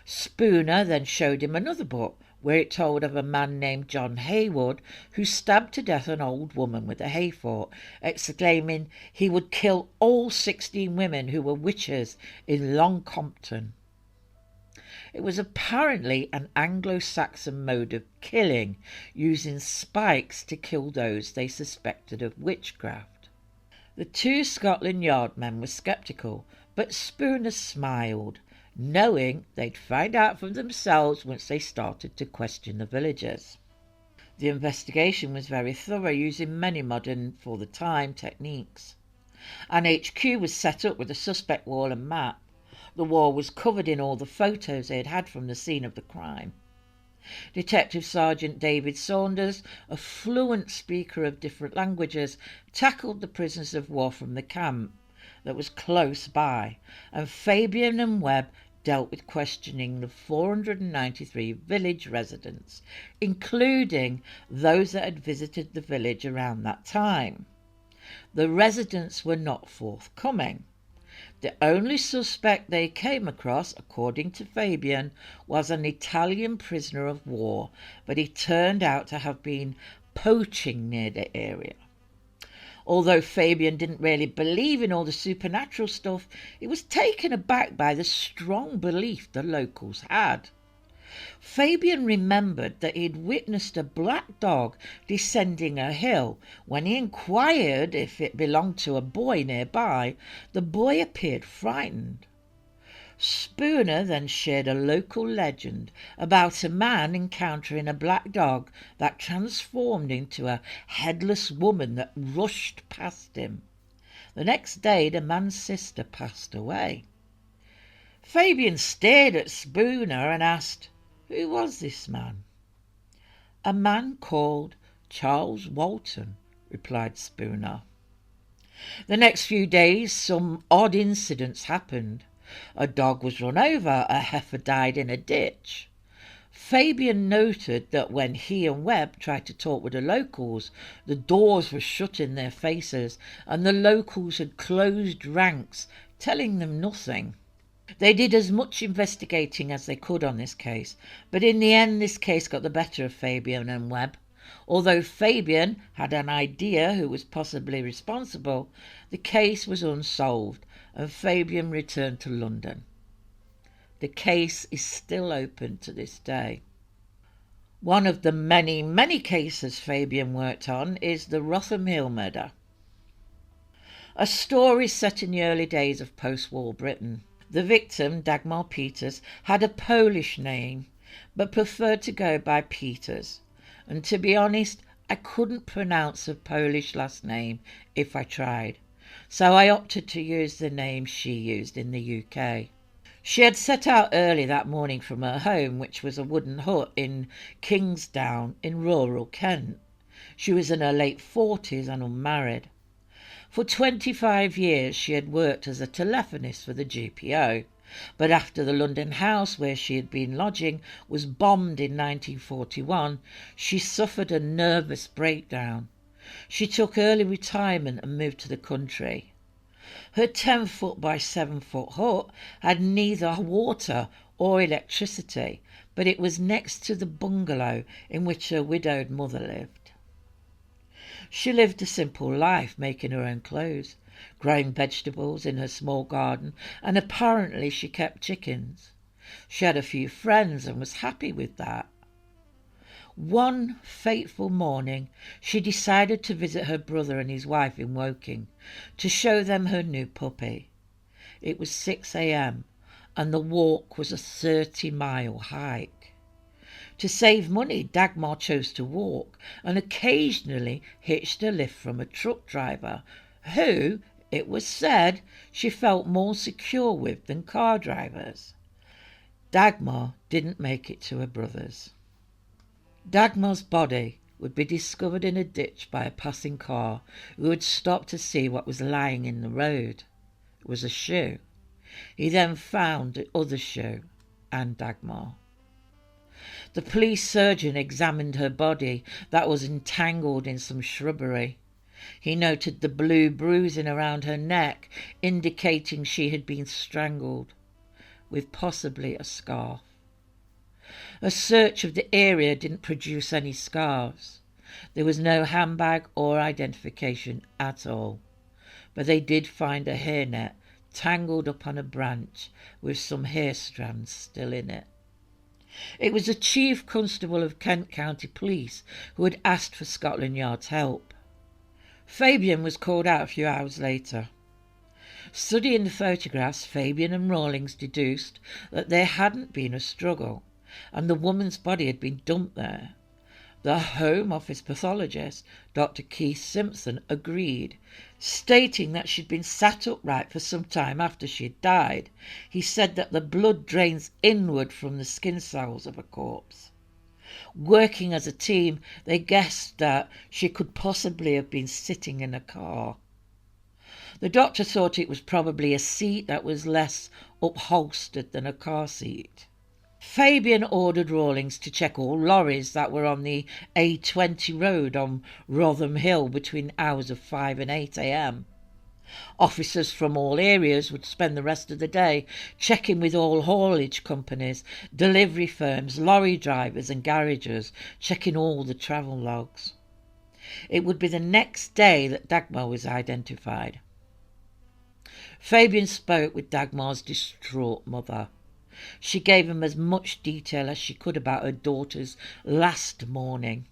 Spooner then showed him another book where it told of a man named John Haywood who stabbed to death an old woman with a hay fork, exclaiming he would kill all 16 women who were witches in Long Compton. It was apparently an Anglo-Saxon mode of killing, using spikes to kill those they suspected of witchcraft. The two Scotland Yard men were sceptical, but Spooner smiled, knowing they'd find out for themselves once they started to question the villagers. The investigation was very thorough, using many modern, for the time, techniques. An HQ was set up with a suspect wall and map. The wall was covered in all the photos they had had from the scene of the crime. Detective Sergeant David Saunders, a fluent speaker of different languages, tackled the prisoners of war from the camp that was close by, and Fabian and Webb dealt with questioning the 493 village residents, including those that had visited the village around that time. The residents were not forthcoming. The only suspect they came across, according to Fabian, was an Italian prisoner of war, but he turned out to have been poaching near the area. Although Fabian didn't really believe in all the supernatural stuff, he was taken aback by the strong belief the locals had. Fabian remembered that he had witnessed a black dog descending a hill. When he inquired if it belonged to a boy nearby, the boy appeared frightened. Spooner then shared a local legend about a man encountering a black dog that transformed into a headless woman that rushed past him. The next day, the man's sister passed away. Fabian stared at Spooner and asked, "Who was this man?" "A man called Charles Walton," replied Spooner. The next few days some odd incidents happened. A dog was run over, a heifer died in a ditch. Fabian noted that when he and Webb tried to talk with the locals, the doors were shut in their faces and the locals had closed ranks, telling them nothing. They did as much investigating as they could on this case, but in the end this case got the better of Fabian and Webb. Although Fabian had an idea who was possibly responsible, the case was unsolved and Fabian returned to London. The case is still open to this day. One of the many, many cases Fabian worked on is the Rotham Hill murder. A story set in the early days of post-war Britain. The victim, Dagmar Peters, had a Polish name, but preferred to go by Peters. And to be honest, I couldn't pronounce her Polish last name if I tried, so I opted to use the name she used in the UK. She had set out early that morning from her home, which was a wooden hut in Kingsdown in rural Kent. She was in her late 40s and unmarried. For 25 years she had worked as a telephonist for the GPO, but after the London house where she had been lodging was bombed in 1941, she suffered a nervous breakdown. She took early retirement and moved to the country. Her 10-foot by 7-foot hut had neither water or electricity, but it was next to the bungalow in which her widowed mother lived. She lived a simple life, making her own clothes, growing vegetables in her small garden, and apparently she kept chickens. She had a few friends and was happy with that. One fateful morning she decided to visit her brother and his wife in Woking to show them her new puppy. It was 6 a.m. and the walk was a 30-mile hike. To save money, Dagmar chose to walk and occasionally hitched a lift from a truck driver who, it was said, she felt more secure with than car drivers. Dagmar didn't make it to her brother's. Dagmar's body would be discovered in a ditch by a passing car who had stopped to see what was lying in the road. It was a shoe. He then found the other shoe and Dagmar. The police surgeon examined her body that was entangled in some shrubbery. He noted the blue bruising around her neck, indicating she had been strangled, with possibly a scarf. A search of the area didn't produce any scarves. There was no handbag or identification at all, but they did find a hairnet tangled up on a branch with some hair strands still in it. It was the Chief Constable of Kent County Police who had asked for Scotland Yard's help. Fabian was called out a few hours later. Studying the photographs, Fabian and Rawlings deduced that there hadn't been a struggle, and the woman's body had been dumped there. The Home Office pathologist, Dr. Keith Simpson, agreed, stating that she'd been sat upright for some time after she had died. He said that the blood drains inward from the skin cells of a corpse. Working as a team, they guessed that she could possibly have been sitting in a car. The doctor thought it was probably a seat that was less upholstered than a car seat. Fabian ordered Rawlings to check all lorries that were on the A20 road on Rotham Hill between hours of 5 and 8 a.m. Officers from all areas would spend the rest of the day checking with all haulage companies, delivery firms, lorry drivers and garages, checking all the travel logs. It would be the next day that Dagmar was identified. Fabian spoke with Dagmar's distraught mother. She gave him as much detail as she could about her daughter's last morning.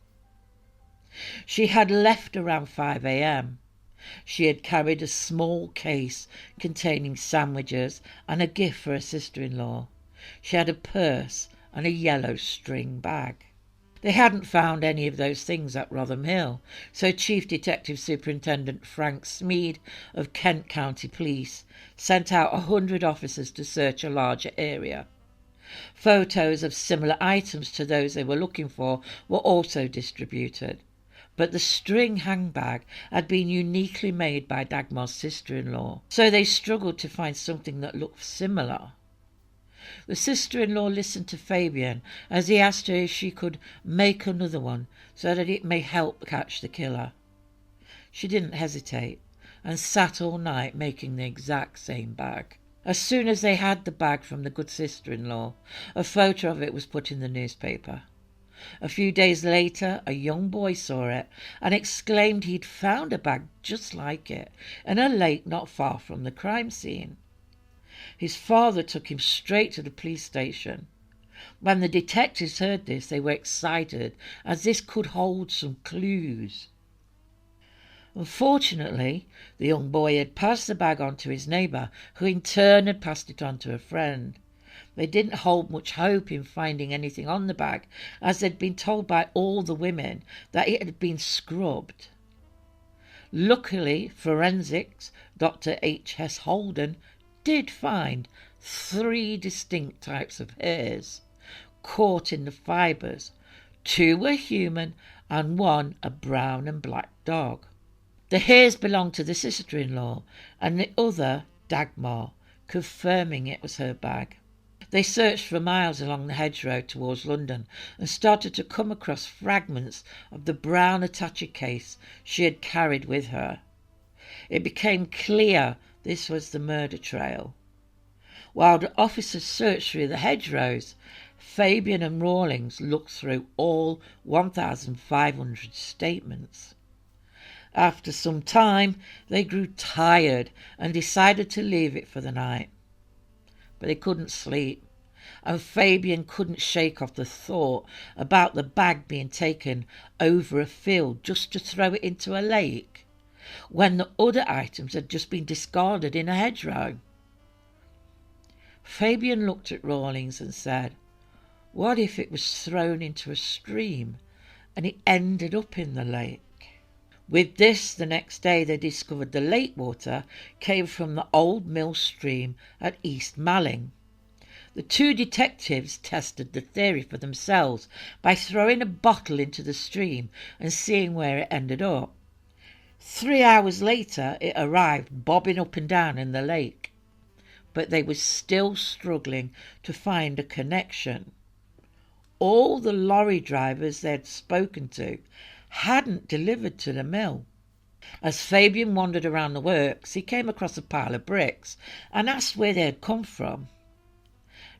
She had left around 5 a.m. She had carried a small case containing sandwiches and a gift for her sister-in-law. She had a purse and a yellow string bag. They hadn't found any of those things at Rotham Hill, so Chief Detective Superintendent Frank Smead of Kent County Police sent out 100 officers to search a larger area. Photos of similar items to those they were looking for were also distributed, but the string handbag had been uniquely made by Dagmar's sister-in-law, so they struggled to find something that looked similar. The sister-in-law listened to Fabian as he asked her if she could make another one so that it may help catch the killer. She didn't hesitate and sat all night making the exact same bag. As soon as they had the bag from the good sister-in-law, a photo of it was put in the newspaper. A few days later, a young boy saw it and exclaimed he'd found a bag just like it in a lake not far from the crime scene. His father took him straight to the police station. When the detectives heard this, they were excited, as this could hold some clues. Unfortunately, the young boy had passed the bag on to his neighbour, who in turn had passed it on to a friend. They didn't hold much hope in finding anything on the bag, as they'd been told by all the women that it had been scrubbed. Luckily, forensics, Dr. H.S. Holden, did find 3 distinct types of hairs caught in the fibres. 2 were human and 1 a brown and black dog. The hairs belonged to the sister-in-law and the other Dagmar, confirming it was her bag. They searched for miles along the hedgerow towards London and started to come across fragments of the brown attaché case she had carried with her. It became clear this was the murder trail. While the officers searched through the hedgerows, Fabian and Rawlings looked through all 1,500 statements. After some time, they grew tired and decided to leave it for the night. But they couldn't sleep, and Fabian couldn't shake off the thought about the bag being taken over a field just to throw it into a lake, when the other items had just been discarded in a hedgerow. Fabian looked at Rawlings and said, "What if it was thrown into a stream and it ended up in the lake?" With this, the next day they discovered the lake water came from the old mill stream at East Malling. The 2 detectives tested the theory for themselves by throwing a bottle into the stream and seeing where it ended up. 3 hours later it arrived bobbing up and down in the lake, but they were still struggling to find a connection. All the lorry drivers they had spoken to hadn't delivered to the mill. As Fabian wandered around the works, he came across a pile of bricks and asked where they had come from.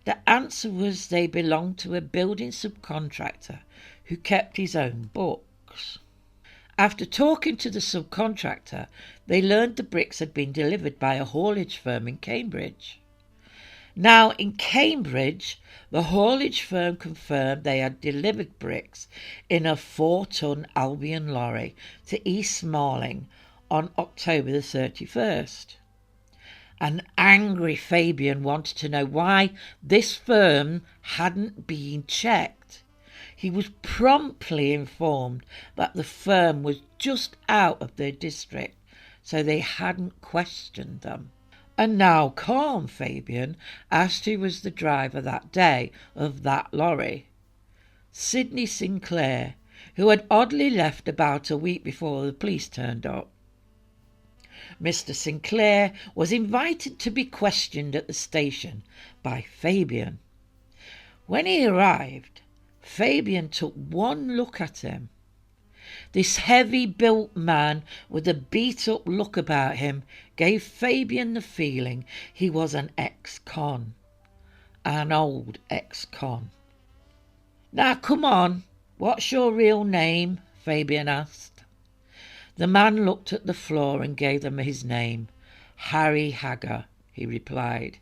The answer was they belonged to a building subcontractor who kept his own books. After talking to the subcontractor, they learned the bricks had been delivered by a haulage firm in Cambridge. Now, in Cambridge, the haulage firm confirmed they had delivered bricks in a 4-ton Albion lorry to East Malling on October the 31st. An angry Fabian wanted to know why this firm hadn't been checked. He was promptly informed that the firm was just out of their district, so they hadn't questioned them. And now calm Fabian asked who was the driver that day of that lorry. Sidney Sinclair, who had oddly left about a week before the police turned up. Mr. Sinclair was invited to be questioned at the station by Fabian. When he arrived, Fabian took one look at him. This heavy-built man with a beat-up look about him gave Fabian the feeling he was an ex-con. An old ex-con. "Now, come on, what's your real name?" Fabian asked. The man looked at the floor and gave them his name. "Harry Hagger," he replied.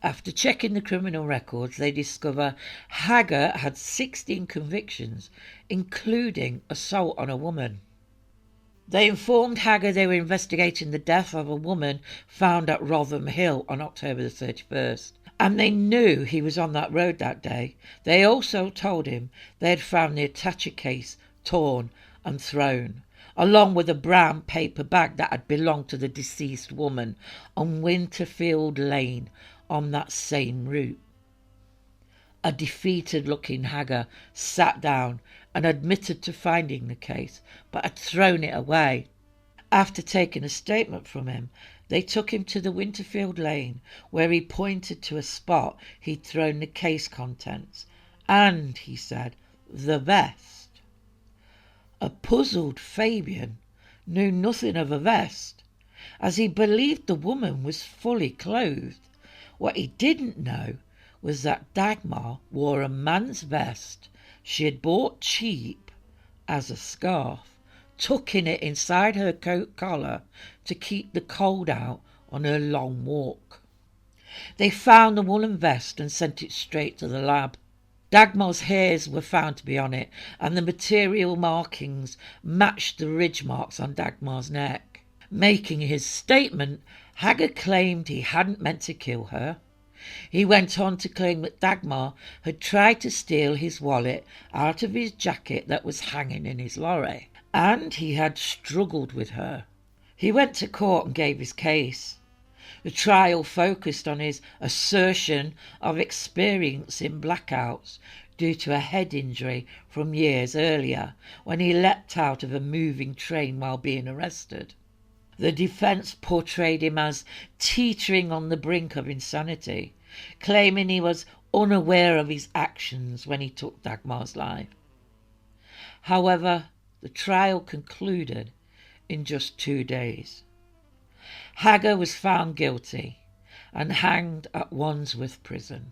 After checking the criminal records, they discover Hagger had 16 convictions, including assault on a woman. They informed Hagger they were investigating the death of a woman found at Rotham Hill on October the 31st, and they knew he was on that road that day. They also told him they had found the attacher case torn and thrown, along with a brown paper bag that had belonged to the deceased woman on Winterfield Lane on that same route. A defeated-looking Hagger sat down and admitted to finding the case, but had thrown it away. After taking a statement from him, they took him to the Winterfield Lane, where he pointed to a spot he'd thrown the case contents, and, he said, the vest. A puzzled Fabian knew nothing of a vest, as he believed the woman was fully clothed. What he didn't know was that Dagmar wore a man's vest she had bought cheap as a scarf, tucking it inside her coat collar to keep the cold out on her long walk. They found the woolen vest and sent it straight to the lab. Dagmar's hairs were found to be on it, and the material markings matched the ridge marks on Dagmar's neck. Making his statement, Hagger claimed he hadn't meant to kill her. He went on to claim that Dagmar had tried to steal his wallet out of his jacket that was hanging in his lorry, and he had struggled with her. He went to court and gave his case. The trial focused on his assertion of experiencing blackouts due to a head injury from years earlier when he leapt out of a moving train while being arrested. The defence portrayed him as teetering on the brink of insanity, claiming he was unaware of his actions when he took Dagmar's life. However, the trial concluded in just 2 days. Hagger was found guilty and hanged at Wandsworth Prison.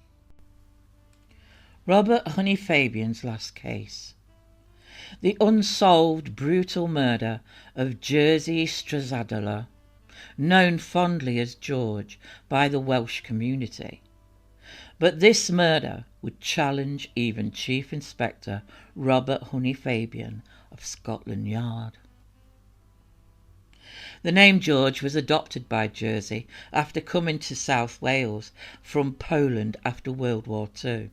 Robert Honey Fabian's last case. The unsolved brutal murder of Jerzy Stadela, known fondly as George by the Welsh community. But this murder would challenge even Chief Inspector Robert Honey Fabian of Scotland Yard. The name George was adopted by Jerzy after coming to South Wales from Poland after World War II.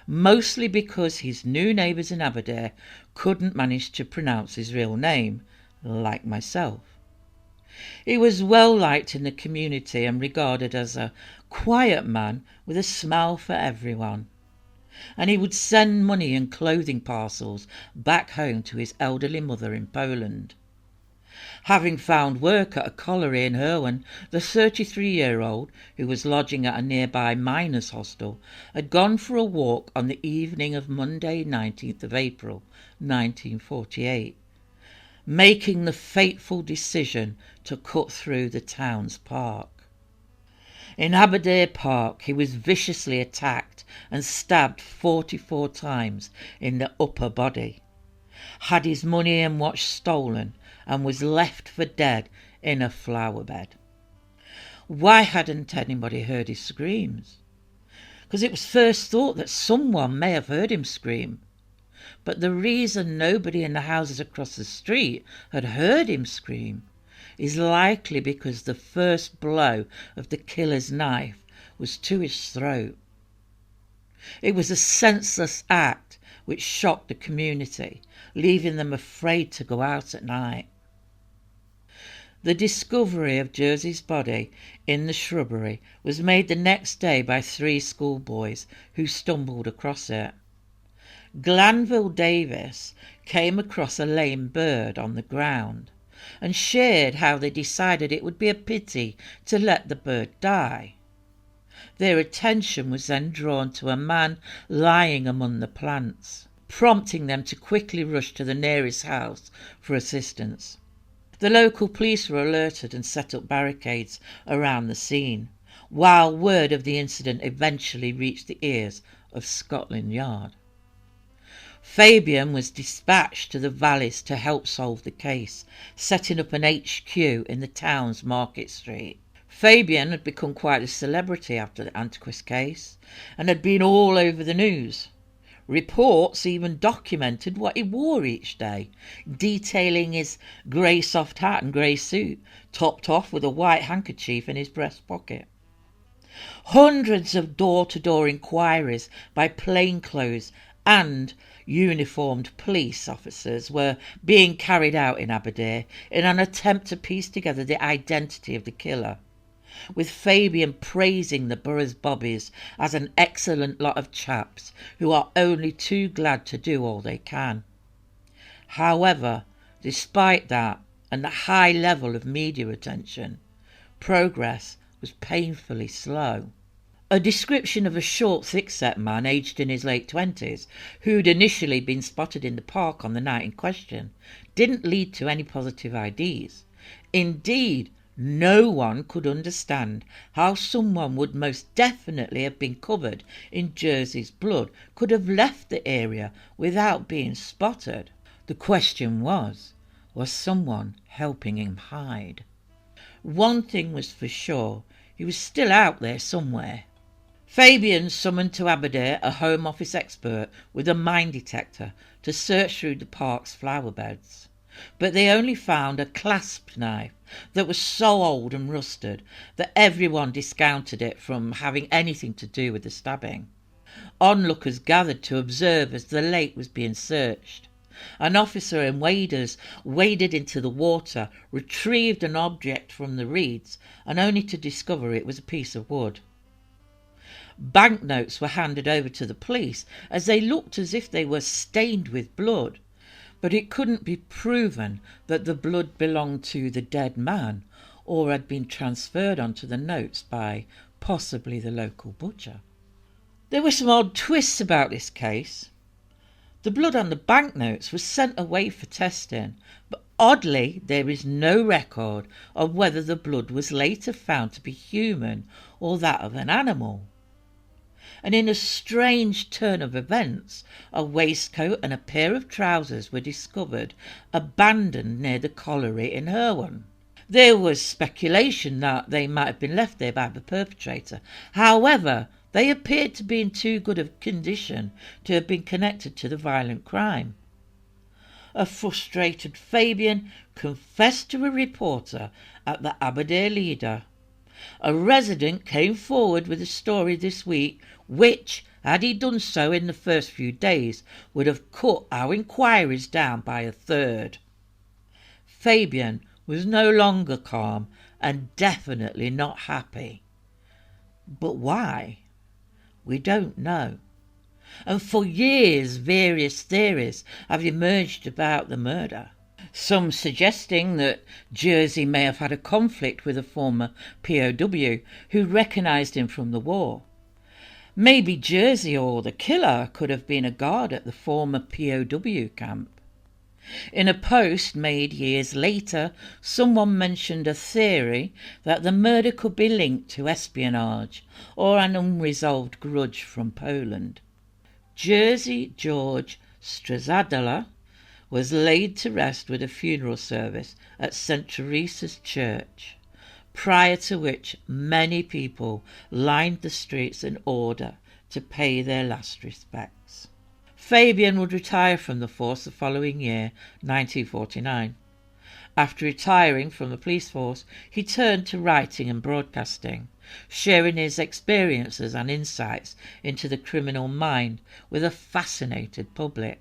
Mostly because his new neighbours in Aberdare couldn't manage to pronounce his real name, like myself. He was well liked in the community and regarded as a quiet man with a smile for everyone. And he would send money and clothing parcels back home to his elderly mother in Poland. Having found work at a colliery in Herwan, the 33-year-old, who was lodging at a nearby miners' hostel, had gone for a walk on the evening of Monday 19th of April 1948, making the fateful decision to cut through the town's park. In Aberdare Park he was viciously attacked and stabbed 44 times in the upper body, had his money and watch stolen, and was left for dead in a flower bed. Why hadn't anybody heard his screams? Because it was first thought that someone may have heard him scream. but the reason nobody in the houses across the street had heard him scream is likely because the first blow of the killer's knife was to his throat. It was a senseless act which shocked the community, leaving them afraid to go out at night. The discovery of Jersey's body in the shrubbery was made the next day by 3 schoolboys who stumbled across it. Glanville Davis came across a lame bird on the ground and shared how they decided it would be a pity to let the bird die. Their attention was then drawn to a man lying among the plants, prompting them to quickly rush to the nearest house for assistance. The local police were alerted and set up barricades around the scene, while word of the incident eventually reached the ears of Scotland Yard. Fabian was dispatched to the valleys to help solve the case, setting up an HQ in the town's Market Street. Fabian had become quite a celebrity after the antiquis case and had been all over the news. Reports even documented what he wore each day, detailing his grey soft hat and grey suit, topped off with a white handkerchief in his breast pocket. Hundreds of door-to-door inquiries by plainclothes and uniformed police officers were being carried out in Aberdare in an attempt to piece together the identity of the killer, with Fabian praising the borough's bobbies as an excellent lot of chaps who are only too glad to do all they can. However, despite that and the high level of media attention, progress was painfully slow. A description of a short, thick-set man aged in his late 20s, who'd initially been spotted in the park on the night in question, didn't lead to any positive IDs. Indeed, no one could understand how someone would most definitely have been covered in Jersey's blood could have left the area without being spotted. The question was someone helping him hide? One thing was for sure, he was still out there somewhere. Fabian summoned to Aberdare a Home Office expert with a mine detector to search through the park's flower beds. But they only found a clasp knife that was so old and rusted that everyone discounted it from having anything to do with the stabbing. Onlookers gathered to observe as the lake was being searched. An officer and waders waded into the water, retrieved an object from the reeds, and only to discover it was a piece of wood. Banknotes were handed over to the police as they looked as if they were stained with blood, but it couldn't be proven that the blood belonged to the dead man or had been transferred onto the notes by possibly the local butcher. There were some odd twists about this case. The blood on the banknotes was sent away for testing, but oddly there is no record of whether the blood was later found to be human or that of an animal. And in a strange turn of events, a waistcoat and a pair of trousers were discovered abandoned near the colliery in Herwan. There was speculation that they might have been left there by the perpetrator. However, they appeared to be in too good a condition to have been connected to the violent crime. A frustrated Fabian confessed to a reporter at the Aberdare Leader. A resident came forward with a story this week which, had he done so in the first few days, would have cut our inquiries down by a third. Fabian was no longer calm and definitely not happy. But why? We don't know. And for years various theories have emerged about the murder. Some suggesting that Jersey may have had a conflict with a former POW who recognised him from the war. Maybe Jersey or the killer could have been a guard at the former POW camp. In a post made years later, someone mentioned a theory that the murder could be linked to espionage or an unresolved grudge from Poland. Jersey George Stadela was laid to rest with a funeral service at St. Teresa's Church, prior to which many people lined the streets in order to pay their last respects. Fabian would retire from the force the following year, 1949. After retiring from the police force, he turned to writing and broadcasting, sharing his experiences and insights into the criminal mind with a fascinated public.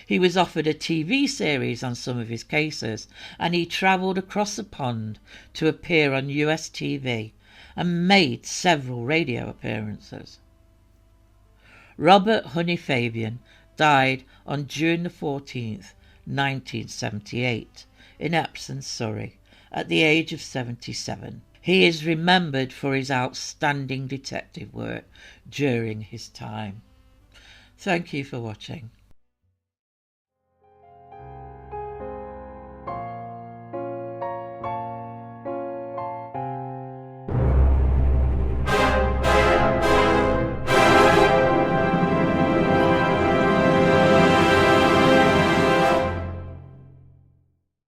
He was offered a TV series on some of his cases, and he travelled across the pond to appear on US TV and made several radio appearances. Robert Honey Fabian died on June the 14th, 1978, in Epsom, Surrey, at the age of 77. He is remembered for his outstanding detective work during his time. Thank you for watching.